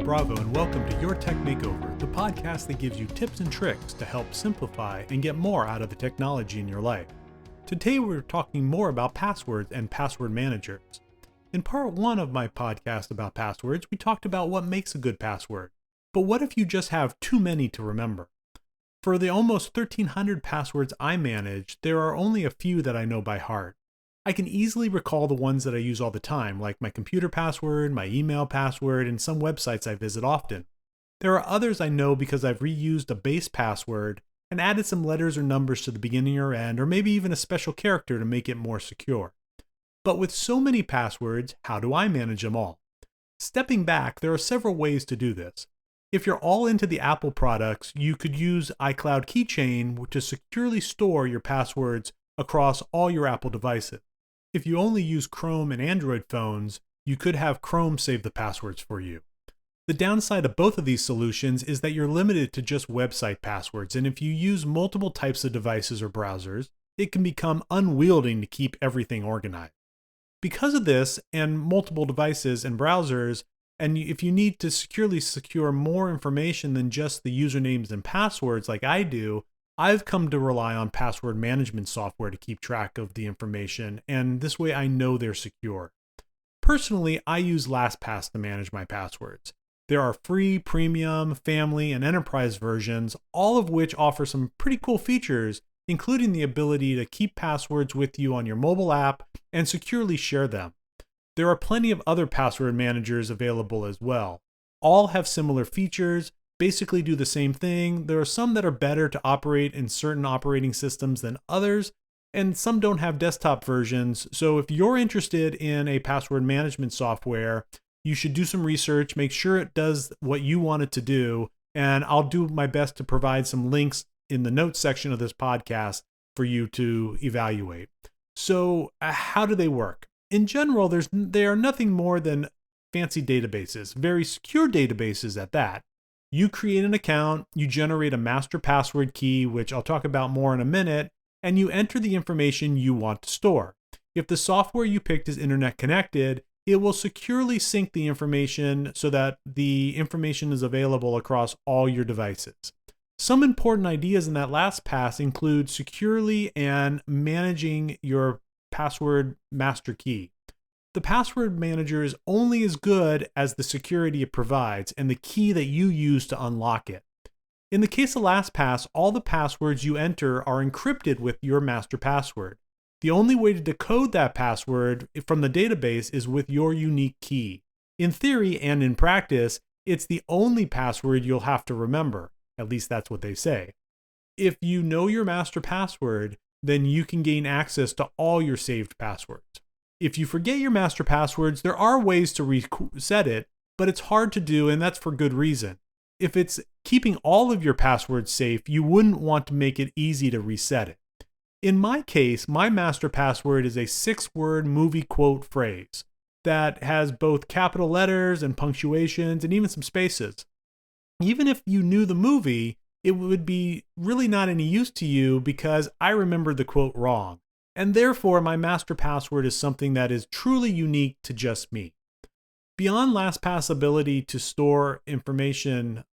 Bravo, and welcome to Your Tech Makeover, the podcast that gives you tips and tricks to help simplify and get more out of the technology in your life. Today we're talking more about passwords and password managers. In part 1 of my podcast about passwords, we talked about what makes a good password. But what if you just have too many to remember? For the almost 1,300 passwords I manage, there are only a few that I know by heart. I can easily recall the ones that I use all the time, like my computer password, my email password, and some websites I visit often. There are others I know because I've reused a base password and added some letters or numbers to the beginning or end, or maybe even a special character to make it more secure. But with so many passwords, how do I manage them all? Stepping back, there are several ways to do this. If you're all into the Apple products, you could use iCloud Keychain to securely store your passwords across all your Apple devices. If you only use Chrome and Android phones, you could have Chrome save the passwords for you. The downside of both of these solutions is that you're limited to just website passwords, and if you use multiple types of devices or browsers, it can become unwieldy to keep everything organized. Because of this, and multiple devices and browsers, and if you need to securely secure more information than just the usernames and passwords like I do, I've come to rely on password management software to keep track of the information, and this way I know they're secure. Personally, I use LastPass to manage my passwords. There are free, premium, family, and enterprise versions, all of which offer some pretty cool features, including the ability to keep passwords with you on your mobile app and securely share them. There are plenty of other password managers available as well. All have similar features, basically do the same thing. There are some that are better to operate in certain operating systems than others, and some don't have desktop versions. So if you're interested in a password management software, you should do some research, make sure it does what you want it to do, and I'll do my best to provide some links in the notes section of this podcast for you to evaluate. So how do they work? In general, they are nothing more than fancy databases, very secure databases at that. You create an account, you generate a master password key, which I'll talk about more in a minute, and you enter the information you want to store. If the software you picked is internet connected, it will securely sync the information so that the information is available across all your devices. Some important ideas in that LastPass include securely and managing your password master key. The password manager is only as good as the security it provides and the key that you use to unlock it. In the case of LastPass, all the passwords you enter are encrypted with your master password. The only way to decode that password from the database is with your unique key. In theory and in practice, it's the only password you'll have to remember. At least that's what they say. If you know your master password, then you can gain access to all your saved passwords. If you forget your master passwords, there are ways to reset it, but it's hard to do, and that's for good reason. If it's keeping all of your passwords safe, you wouldn't want to make it easy to reset it. In my case, my master password is a 6-word movie quote phrase that has both capital letters and punctuations and even some spaces. Even if you knew the movie, it would be really not any use to you because I remembered the quote wrong. And therefore, my master password is something that is truly unique to just me. Beyond LastPass' ability to store information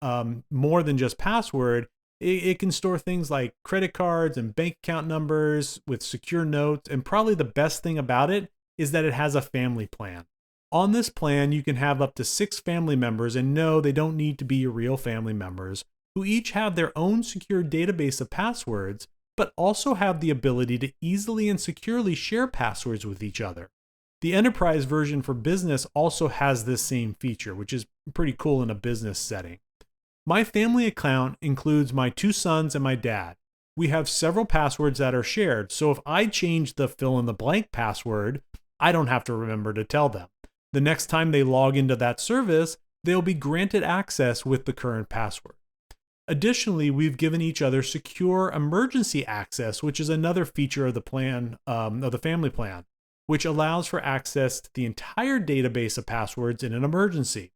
more than just password, it can store things like credit cards and bank account numbers with secure notes. And probably the best thing about it is that it has a family plan. On this plan, you can have up to 6 family members, and no, they don't need to be your real family members, who each have their own secure database of passwords, but also have the ability to easily and securely share passwords with each other. The enterprise version for business also has this same feature, which is pretty cool in a business setting. My family account includes my 2 sons and my dad. We have several passwords that are shared, so if I change the fill-in-the-blank password, I don't have to remember to tell them. The next time they log into that service, they'll be granted access with the current password. Additionally, we've given each other secure emergency access, which is another feature of the plan, of the family plan, which allows for access to the entire database of passwords in an emergency.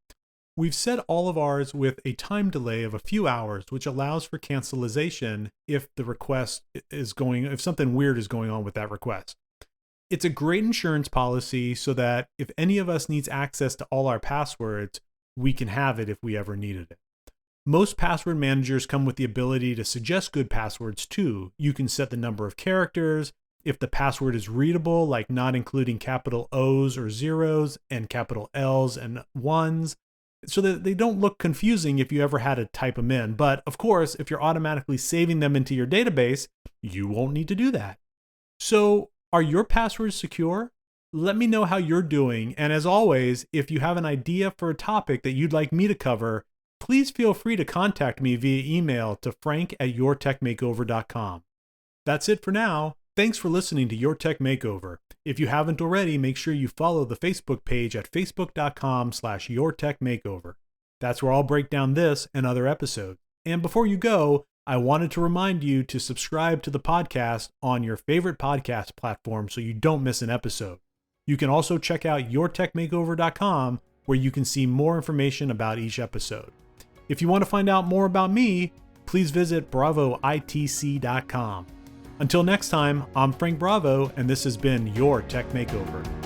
We've set all of ours with a time delay of a few hours, which allows for cancellation if if something weird is going on with that request. It's a great insurance policy so that if any of us needs access to all our passwords, we can have it if we ever needed it. Most password managers come with the ability to suggest good passwords too. You can set the number of characters, if the password is readable, like not including capital O's or zeros and capital L's and ones, so that they don't look confusing if you ever had to type them in. But of course, if you're automatically saving them into your database, you won't need to do that. So, are your passwords secure? Let me know how you're doing. And as always, if you have an idea for a topic that you'd like me to cover, please feel free to contact me via email to frank@yourtechmakeover.com. That's it for now. Thanks for listening to Your Tech Makeover. If you haven't already, make sure you follow the Facebook page at facebook.com/yourtechmakeover. That's where I'll break down this and other episodes. And before you go, I wanted to remind you to subscribe to the podcast on your favorite podcast platform so you don't miss an episode. You can also check out yourtechmakeover.com where you can see more information about each episode. If you want to find out more about me, please visit bravoitc.com. Until next time, I'm Frank Bravo, and this has been Your Tech Makeover.